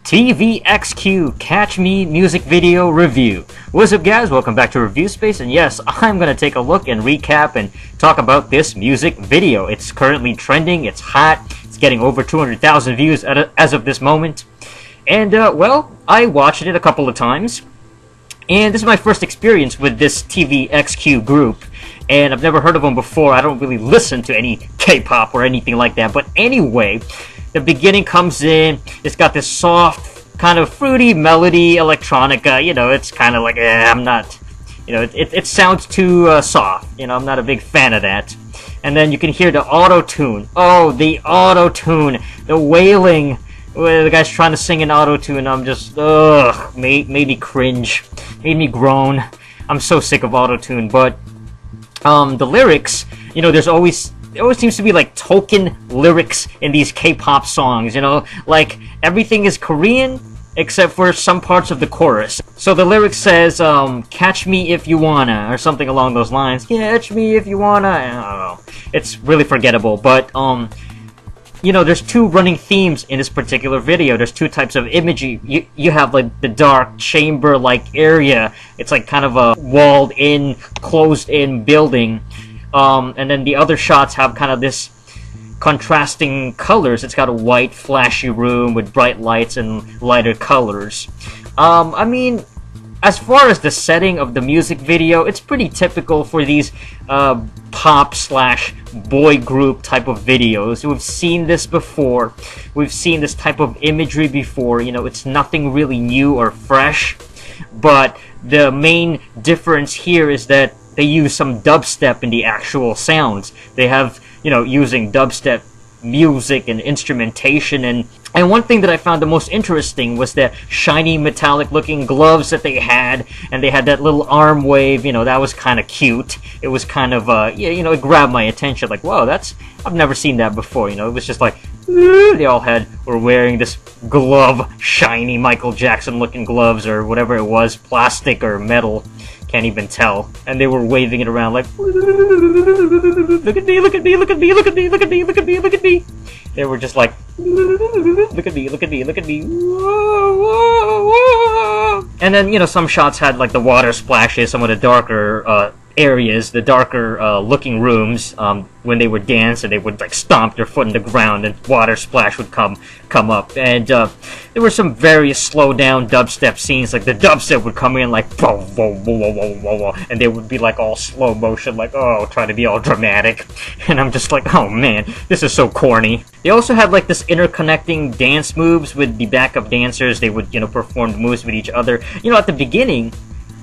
TVXQ Catch Me Music Video Review. What's up guys, welcome back to ReviewSpace, and yes, I'm gonna take a look and recap and talk about this music video. It's currently trending, it's hot, it's getting over 200,000 views as of this moment. And well, I watched it a couple of times, and this is my first experience with this TVXQ group, and I've never heard of them before. I don't really listen to any K-pop or anything like that, but anyway, the beginning comes in, it's got this soft, kind of fruity melody, electronica, you know, it's kind of like, I'm not, you know, it sounds too soft, you know, I'm not a big fan of that. And then you can hear the auto-tune. Oh, the auto-tune, the wailing, where the guy's trying to sing in auto-tune, I'm just, ugh, made me cringe, made me groan. I'm so sick of auto-tune, but the lyrics, you know, there always seems to be like token lyrics in these K-pop songs, you know, like everything is Korean except for some parts of the chorus. So the lyric says, catch me if you wanna, or something along those lines. Catch me if you wanna, I don't know. It's really forgettable, but, you know, there's two running themes in this particular video. There's two types of imagery. You have like the dark chamber-like area. It's like kind of a walled-in, closed-in building. And then the other shots have kind of this contrasting colors. It's got a white, flashy room with bright lights and lighter colors. I mean, as far as the setting of the music video, it's pretty typical for these pop/boy group type of videos. We've seen this before. We've seen this type of imagery before. You know, it's nothing really new or fresh. But the main difference here is that they use some dubstep in the actual sounds. They have, you know, using dubstep music and instrumentation, and one thing that I found the most interesting was the shiny metallic looking gloves that they had, and they had that little arm wave, you know, that was kind of cute. It was kind of, yeah, you know, it grabbed my attention, like, whoa, I've never seen that before, you know, it was just like, they all were wearing this glove, shiny Michael Jackson looking gloves, or whatever it was, plastic or metal. Can't even tell, and they were waving it around like, look at me, look at me, look at me, look at me, look at me, look at me, look at me. They were just like, look at me, look at me, look at me. Whoa, whoa, whoa. And then, you know, some shots had like the water splashes, some of the darker areas, the darker looking rooms. When they would dance, and they would like stomp their foot in the ground, and water splash would come up. And there were some various slow down dubstep scenes, like the dubstep would come in like whoa, whoa, whoa, whoa, whoa, whoa, whoa, and they would be like all slow motion, like, oh, trying to be all dramatic. And I'm just like, oh man, this is so corny. They also had like this interconnecting dance moves with the backup dancers. They would, you know, perform the moves with each other. You know, at the beginning,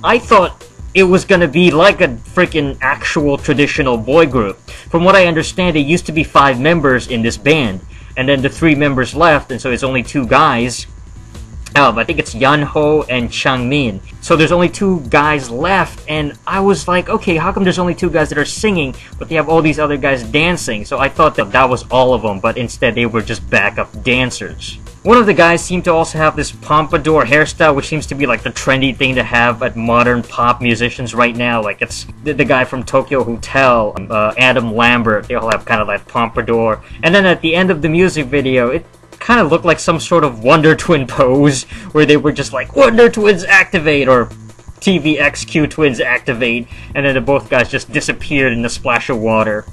I thought it was gonna be like a freaking actual traditional boy group. From what I understand, it used to be 5 members in this band, and then the 3 members left, and so it's only 2 guys. I think it's Yunho and Changmin. So there's only 2 guys left, and I was like, okay, how come there's only 2 guys that are singing, but they have all these other guys dancing? So I thought that was all of them, but instead they were just backup dancers. One of the guys seemed to also have this pompadour hairstyle, which seems to be like the trendy thing to have at modern pop musicians right now. Like, it's the guy from Tokyo Hotel, Adam Lambert, they all have kind of that pompadour. And then at the end of the music video, it kind of looked like some sort of Wonder Twin pose, where they were just like, Wonder Twins activate, or TVXQ Twins activate, and then the both guys just disappeared in the splash of water.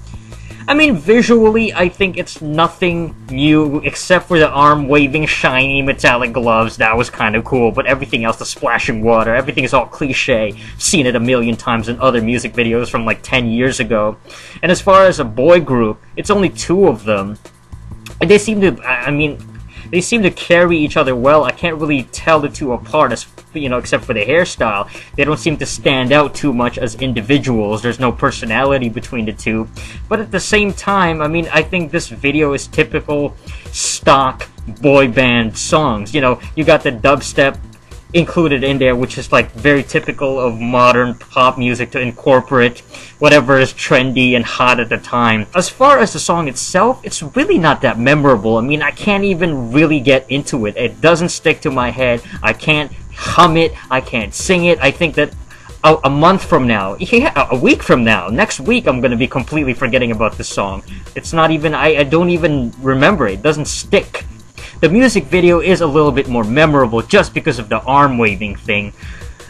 I mean, visually, I think it's nothing new, except for the arm-waving, shiny, metallic gloves. That was kind of cool, but everything else, the splashing water, everything is all cliche. Seen it a million times in other music videos from like 10 years ago. And as far as a boy group, it's only 2 of them. And they seem to, I mean, they seem to carry each other well. I can't really tell the 2 apart, as you know, except for the hairstyle. They don't seem to stand out too much as individuals. There's no personality between the 2. But at the same time, I mean, I think this video is typical stock boy band songs. You know, you got the dubstep included in there, which is like very typical of modern pop music, to incorporate whatever is trendy and hot at the time. As far as the song itself, it's really not that memorable. I mean, I can't even really get into it. It doesn't stick to my head. I can't hum it. I can't sing it. I think that a month from now, yeah, a week from now, next week, I'm gonna be completely forgetting about this song. It's not even, I don't even remember it. It doesn't stick. the music video is a little bit more memorable just because of the arm waving thing.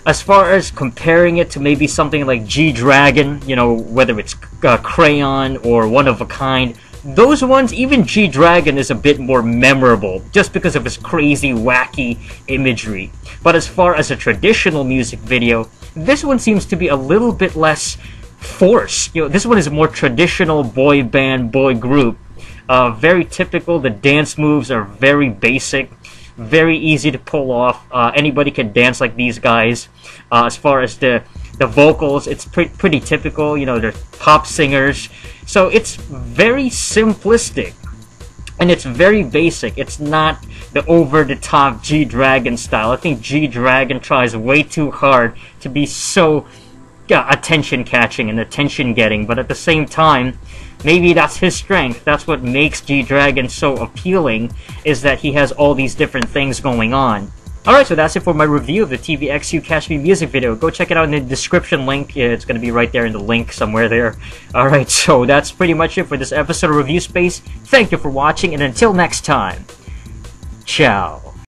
As far as comparing it to maybe something like G-Dragon, you know, whether it's Crayon or One of a Kind, those ones, even G-Dragon is a bit more memorable just because of its crazy, wacky imagery. But as far as a traditional music video, this one seems to be a little bit less forced. You know, this one is a more traditional boy band, boy group. Very typical. The dance moves are very basic, very easy to pull off. Anybody can dance like these guys. As far as the vocals, it's pretty typical. You know, they're pop singers. So it's very simplistic, and it's very basic. It's not the over-the-top G-Dragon style. I think G-Dragon tries way too hard to be so attention-catching and attention-getting, but at the same time, maybe that's his strength. That's what makes G-Dragon so appealing, is that he has all these different things going on. Alright, so that's it for my review of the TVXQ Catch Me music video. Go check it out in the description link. It's going to be right there in the link somewhere there. Alright, so that's pretty much it for this episode of Review Space. Thank you for watching, and until next time, ciao.